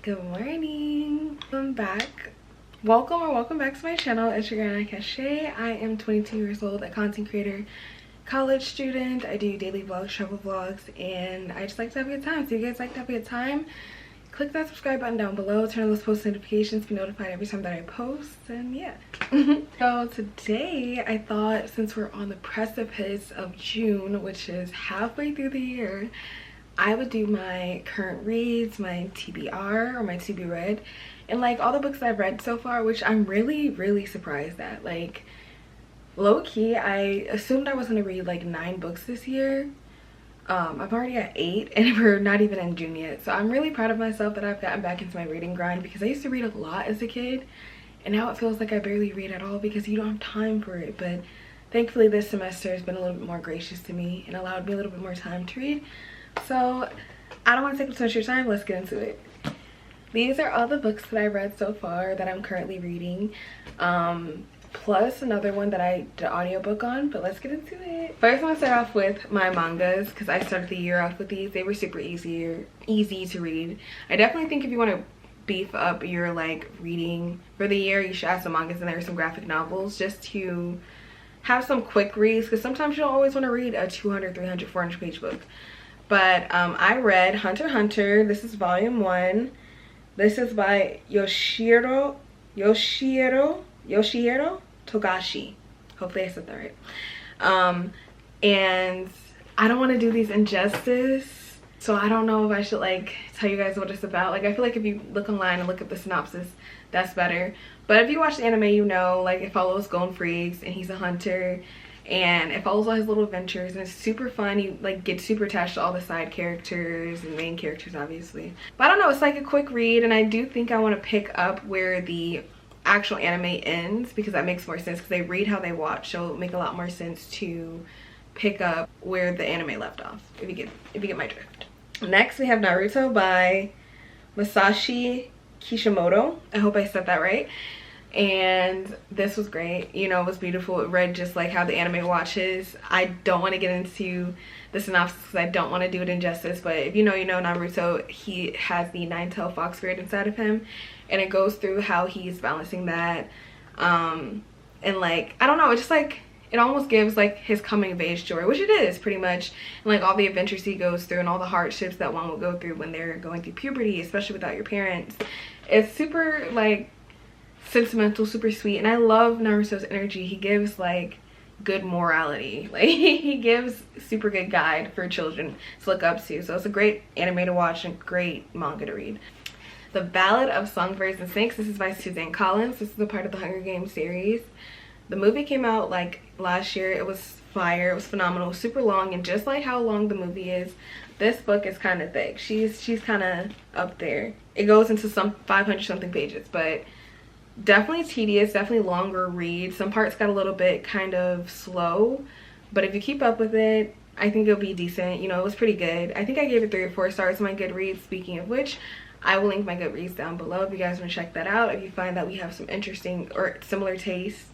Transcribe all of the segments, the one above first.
Good morning. I'm back. Welcome back to my channel. It's your girl Cachet. I am 22 years old, a content creator, college student. I do daily vlogs, travel vlogs, and I just like to have a good time. So if you guys like to have a good time, click that subscribe button down below, turn on those post notifications to be notified every time that I post, and yeah. So today I thought, since we're on the precipice of June, which is halfway through the year, I would do my current reads, my TBR or my to be read, and like all the books that I've read so far, which I'm really surprised at. Like, low-key, I assumed I was gonna read like 9 books this year. I'm already at 8 and we're not even in June yet. So I'm really proud of myself that I've gotten back into my reading grind, because I used to read a lot as a kid and now it feels like I barely read at all because you don't have time for it. But thankfully this semester has been a little bit more gracious to me and allowed me a little bit more time to read. So I don't want to take up too much of your time. Let's get into it. These are all the books that I read so far that I'm currently reading, plus another one that I did an audiobook on, but let's get into it. First, I'm gonna start off with my mangas, because I started the year off with these. They were super easy to read. I definitely think if you want to beef up your like reading for the year, you should add some mangas in there, some graphic novels, just to have some quick reads, because sometimes you don't always want to read a 200, 300, 400 page book. But I read Hunter x Hunter. This is volume 1. This is by Yoshihiro Togashi. Hopefully I said that right. And I don't want to do these injustice, so I don't know if I should like tell you guys what it's about. Like, I feel like if you look online and look at the synopsis, that's better. But if you watch the anime, you know, like, it follows Gon Freaks and he's a hunter, and it follows all his little adventures, and it's super fun. You like get super attached to all the side characters and main characters, obviously. But I don't know, it's like a quick read, and I do think I want to pick up where the actual anime ends, because that makes more sense, because they read how they watch, so it'll make a lot more sense to pick up where the anime left off, if you get my drift. Next, we have Naruto by Masashi Kishimoto. I hope I said that right. And this was great. You know, it was beautiful. It read just like how the anime watches. I don't want to get into the synopsis because I don't want to do it injustice, but if you know, you know, Naruto, he has the 9-tailed fox spirit inside of him, and it goes through how he's balancing that, and like, I don't know, it's just like, it almost gives like his coming of age story, which it is pretty much, and like all the adventures he goes through and all the hardships that one will go through when they're going through puberty, especially without your parents. It's super like sentimental, super sweet, and I love Naruto's energy. He gives like good morality, like he gives super good guide for children to look up to. So it's a great anime to watch and great manga to read. The Ballad of Songbirds and Snakes. This is by Suzanne Collins. This is a part of the Hunger Games series. The movie came out like last year. It was fire. It was phenomenal. Super long, and just like how long the movie is, this book is kind of thick. She's kind of up there. It goes into some 500 something pages, but definitely tedious, definitely longer read. Some parts got a little bit kind of slow, but if you keep up with it, I think it'll be decent. You know, it was pretty good. I think I gave it 3 or 4 stars on my Goodreads. Speaking of which, I will link my Goodreads down below if you guys want to check that out. If you find that we have some interesting or similar tastes,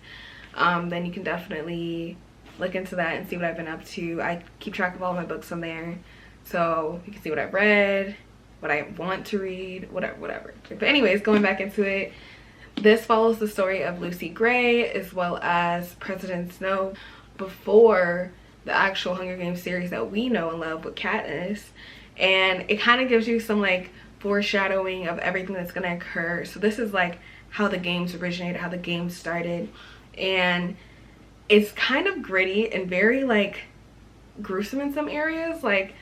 then you can definitely look into that and see what I've been up to. I keep track of all my books on there, so you can see what I've read, what I want to read, whatever. But anyways, going back into it, this follows the story of Lucy Gray as well as President Snow before the actual Hunger Games series that we know and love with Katniss, and it kind of gives you some like foreshadowing of everything that's going to occur. So this is like how the games originated, how the games started, and it's kind of gritty and very like gruesome in some areas. Like,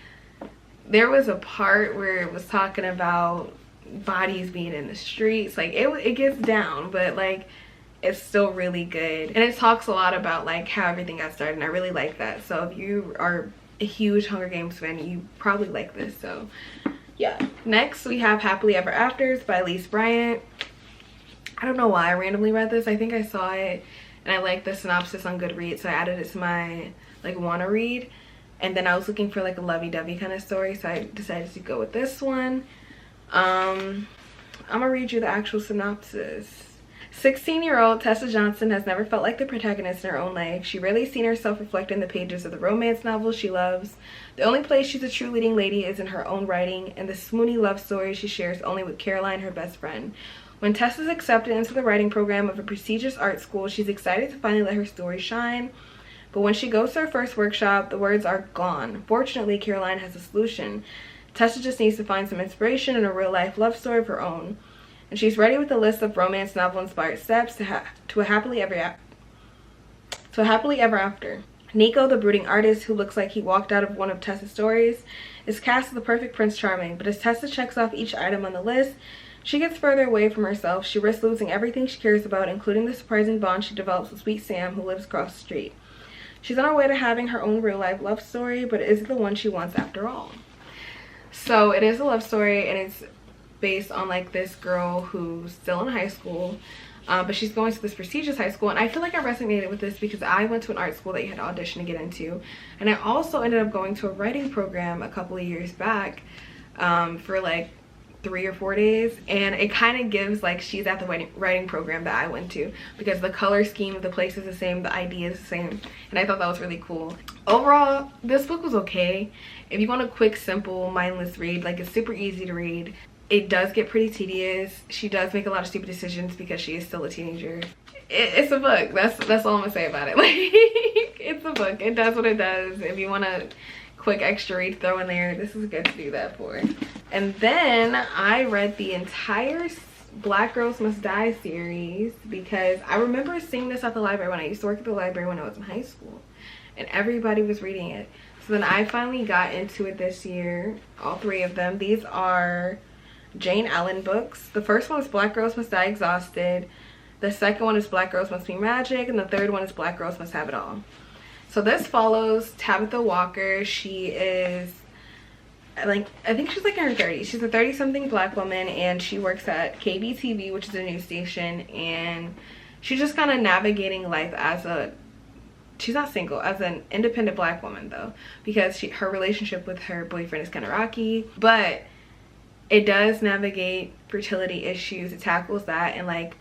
there was a part where it was talking about bodies being in the streets. Like, it gets down, but like it's still really good, and it talks a lot about like how everything got started, and I really like that. So if you are a huge Hunger Games fan, you probably like this. So yeah. Next, we have Happily Ever Afters by Elise Bryant. I don't know why I randomly read this. I think I saw it and I liked the synopsis on Goodreads, so I added it to my like wanna read, and then I was looking for like a lovey-dovey kind of story, so I decided to go with this one. I'm gonna read you the actual synopsis. 16-year-old Tessa Johnson has never felt like the protagonist in her own life. She rarely seen herself reflect in the pages of the romance novels she loves. The only place she's a true leading lady is in her own writing, and the swoony love story she shares only with Caroline, her best friend. When Tess is accepted into the writing program of a prestigious art school, she's excited to finally let her story shine. But when she goes to her first workshop, the words are gone. Fortunately, Caroline has a solution. Tessa just needs to find some inspiration in a real-life love story of her own. And she's ready with a list of romance novel-inspired steps to a happily ever after. Nico, the brooding artist who looks like he walked out of one of Tessa's stories, is cast as the perfect Prince Charming. But as Tessa checks off each item on the list, she gets further away from herself. She risks losing everything she cares about, including the surprising bond she develops with Sweet Sam, who lives across the street. She's on her way to having her own real-life love story, but is it the one she wants after all? So it is a love story, and it's based on like this girl who's still in high school, but she's going to this prestigious high school. And I feel like I resonated with this because I went to an art school that you had to audition to get into, and I also ended up going to a writing program a couple of years back for like 3 or 4 days, and it kind of gives like she's at the writing program that I went to, because the color scheme of the place is the same, the idea is the same, and I thought that was really cool. Overall, this book was okay. If you want a quick, simple, mindless read, like it's super easy to read. It does get pretty tedious. She does make a lot of stupid decisions because she is still a teenager. It's a book. That's all I'm gonna say about it. Like, it's a book. It does what it does. If you want a quick extra read to throw in there, this is good to do that for. And then I read the entire Black Girls Must Die series because I remember seeing this at the library when I used to work at the library when I was in high school, and everybody was reading it. So then I finally got into it this year, all 3 of them. These are Jane Allen books. The first one is Black Girls Must Die Exhausted. The second one is Black Girls Must Be Magic, and the third one is Black Girls Must Have It All. So this follows Tabitha Walker. She is like, I think she's like in her 30s. She's a 30-something black woman, and she works at KBTV, which is a news station, and she's just kind of navigating life as a, she's not single, as an independent black woman though, because her relationship with her boyfriend is kind of rocky, but it does navigate fertility issues. It tackles that, and like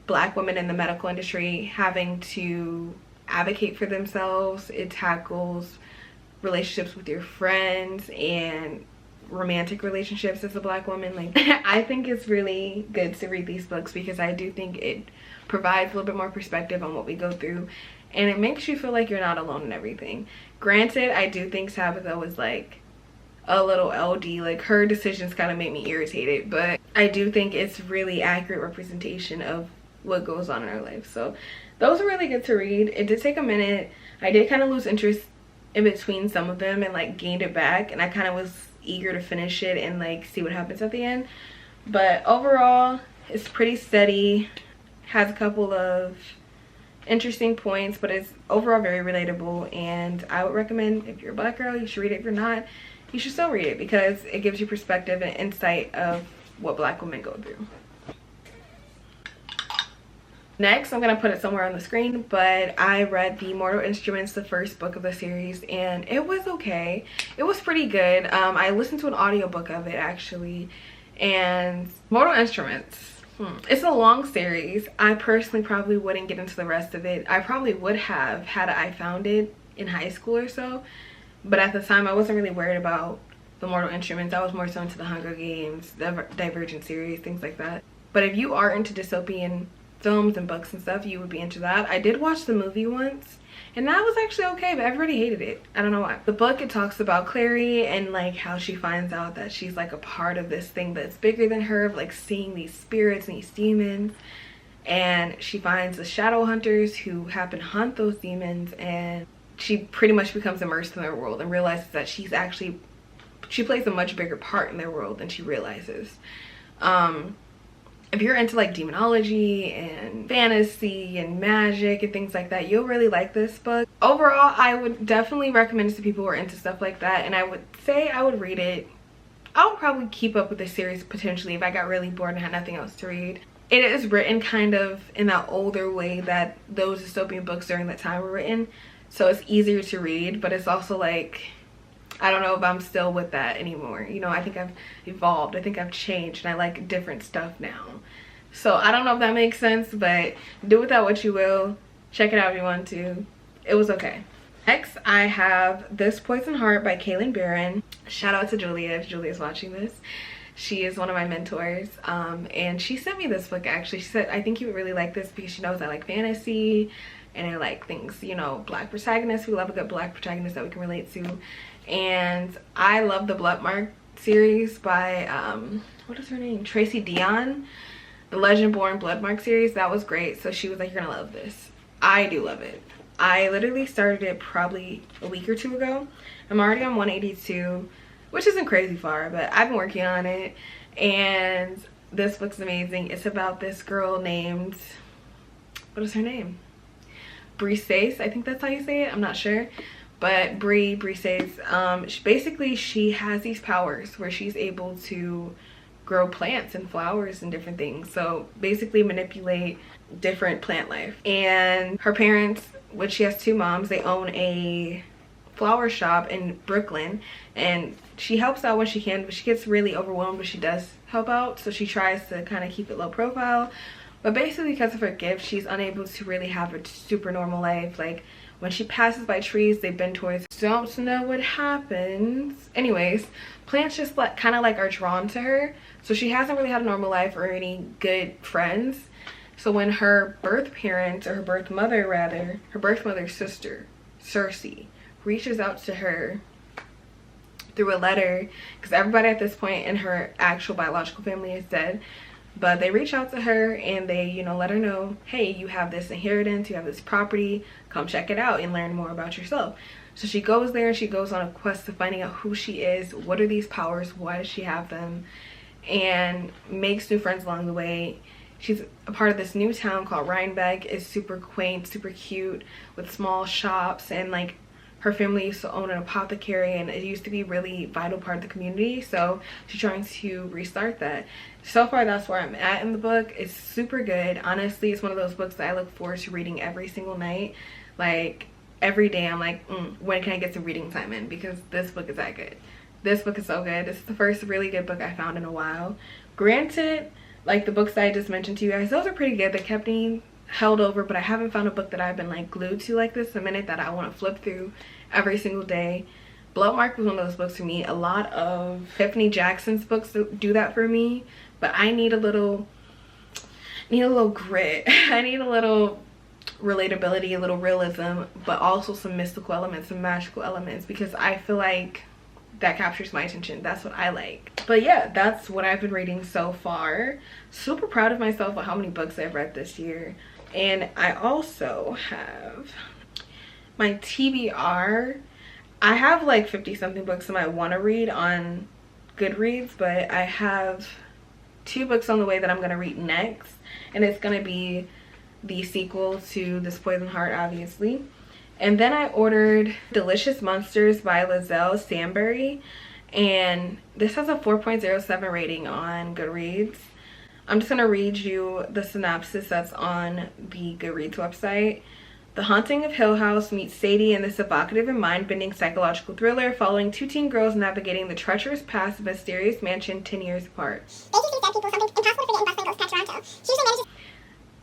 black women in the medical industry having to advocate for themselves. It tackles relationships with your friends and romantic relationships as a black woman. Like, I think it's really good to read these books because I do think it provides a little bit more perspective on what we go through, and it makes you feel like you're not alone in everything. Granted, I do think Tabitha was like a little LD, like her decisions kind of made me irritated, but I do think it's really accurate representation of what goes on in her life. So those are really good to read. It did take a minute. I did kind of lose interest in between some of them and like gained it back, and I kind of was eager to finish it and like see what happens at the end. But overall, it's pretty steady, has a couple of interesting points, but it's overall very relatable, and I would recommend, if you're a black girl, you should read it. If you're not, you should still read it because it gives you perspective and insight of what black women go through. Next, I'm gonna put it somewhere on the screen, but I read the Mortal Instruments, the first book of the series, and it was okay. It was pretty good. I listened to an audiobook of it actually, and Mortal Instruments, it's a long series. I personally probably wouldn't get into the rest of it. I probably would have had I found it in high school or so, but at the time I wasn't really worried about the Mortal Instruments. I was more so into the Hunger Games, the Divergent series, things like that. But if you are into dystopian films and books and stuff, you would be into that. I did watch the movie once, and that was actually okay, but everybody hated it. I don't know why. The book, it talks about Clary and like how she finds out that she's like a part of this thing that's bigger than her, of like seeing these spirits and these demons, and she finds the shadow hunters who happen to hunt those demons, and she pretty much becomes immersed in their world and realizes that she plays a much bigger part in their world than she realizes. If you're into like demonology and fantasy and magic and things like that, you'll really like this book. Overall, I would definitely recommend it to people who are into stuff like that, and I would say I would read it. I would probably keep up with the series potentially if I got really bored and had nothing else to read. It is written kind of in that older way that those dystopian books during that time were written, so it's easier to read, but it's also like, I don't know if I'm still with that anymore. You know, I think I've evolved. I think I've changed, and I like different stuff now. So I don't know if that makes sense, but do with that what you will. Check it out if you want to. It was okay. Next, I have This Poison Heart by Kaylin Barron. Shout out to Julia if Julia's watching this. She is one of my mentors, and she sent me this book actually. She said, I think you would really like this because she knows I like fantasy and I like things, you know, black protagonists. We love a good black protagonist that we can relate to. And I love the Bloodmark series by, what is her name? Tracy Deonn. The Legend-Born Bloodmark series, that was great. So she was like, you're gonna love this. I do love it. I literally started it probably a week or two ago. I'm already on 182, which isn't crazy far, but I've been working on it. And this book's amazing. It's about this girl named, what is her name? Briseis, I think that's how you say it. I'm not sure. But Briseis, she has these powers where she's able to grow plants and flowers and different things. So basically manipulate different plant life. And her parents, which she has two moms, they own a flower shop in Brooklyn, and she helps out when she can, but she gets really overwhelmed, but she does help out. So she tries to kind of keep it low profile. But basically because of her gift, she's unable to really have a super normal life. Like when she passes by trees, they bend towards her. Don't know what happens. Anyways, plants just like kind of like are drawn to her. So she hasn't really had a normal life or any good friends. So when her birth parents, or her birth mother rather, her birth mother's sister, Circe, reaches out to her through a letter, because everybody at this point in her actual biological family is dead, but they reach out to her and they, you know, let her know, hey, you have this inheritance, you have this property, come check it out and learn more about yourself. So she goes there and she goes on a quest to finding out who she is, what are these powers, why does she have them, and makes new friends along the way. She's a part of this new town called Rhinebeck. It's super quaint, super cute, with small shops, and like her family used to own an apothecary and it used to be a really vital part of the community. So she's trying to restart that. So far that's where I'm at in the book. It's super good. Honestly, it's one of those books that I look forward to reading every single night. Like every day I'm like, when can I get some reading time in, because this book is that good. This book is so good. This is the first really good book I found in a while. Granted, like the books that I just mentioned to you guys, those are pretty good. They kept me held over, but I haven't found a book that I've been like glued to like this, a minute that I want to flip through every single day. Bloodmark was one of those books for me. A lot of Tiffany Jackson's books do that for me, but I need a little grit. I need a little relatability, a little realism, but also some mystical elements, some magical elements, because I feel like that captures my attention. That's what I like. But yeah, that's what I've been reading so far. Super proud of myself for how many books I've read this year. And I also have my TBR. I have like 50 something books I might want to read on Goodreads, but I have 2 books on the way that I'm going to read next, and it's going to be the sequel to This Poison Heart, obviously. And then I ordered Delicious Monsters by Lizelle Sambury, and this has a 4.07 rating on Goodreads. I'm just gonna read you the synopsis that's on the Goodreads website. The Haunting of Hill House meets Sadie in this evocative and mind-bending psychological thriller following 2 teen girls navigating the treacherous past of a mysterious mansion 10 years apart.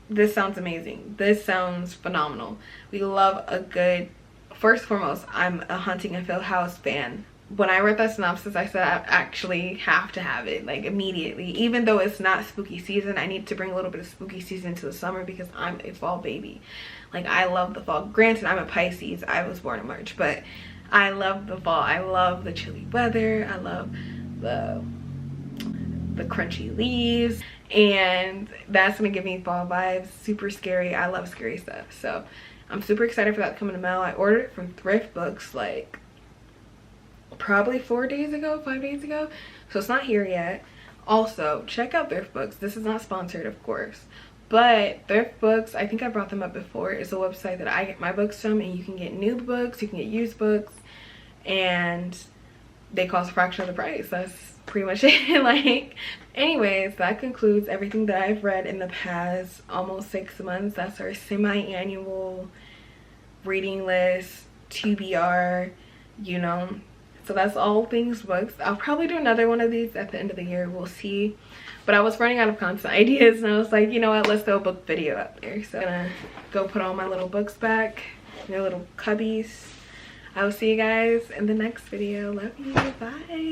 This sounds amazing. This sounds phenomenal. We love a good, first and foremost, I'm a Haunting of Hill House fan. When I read that synopsis, I said I actually have to have it, like immediately. Even though it's not spooky season, I need to bring a little bit of spooky season to the summer because I'm a fall baby. Like, I love the fall. Granted, I'm a Pisces. I was born in March, but I love the fall. I love the chilly weather. I love the crunchy leaves, and that's gonna give me fall vibes. Super scary. I love scary stuff, so I'm super excited for that to come in the mail. I ordered it from Thrift Books like probably 5 days ago, so it's not here yet. Also, check out Thrift Books. This is not sponsored, of course, but Thrift Books, I think I brought them up before, is a website that I get my books from, and you can get new books, you can get used books, and they cost a fraction of the price. That's pretty much it. Like, anyways, that concludes everything that I've read in the past almost 6 months. That's our semi-annual reading list, TBR, you know. So that's all things books. I'll probably do another one of these at the end of the year. We'll see. But I was running out of content ideas, and I was like, you know what, let's throw a book video up there. So I'm gonna go put all my little books back, their little cubbies. I will see you guys in the next video. Love you. Bye.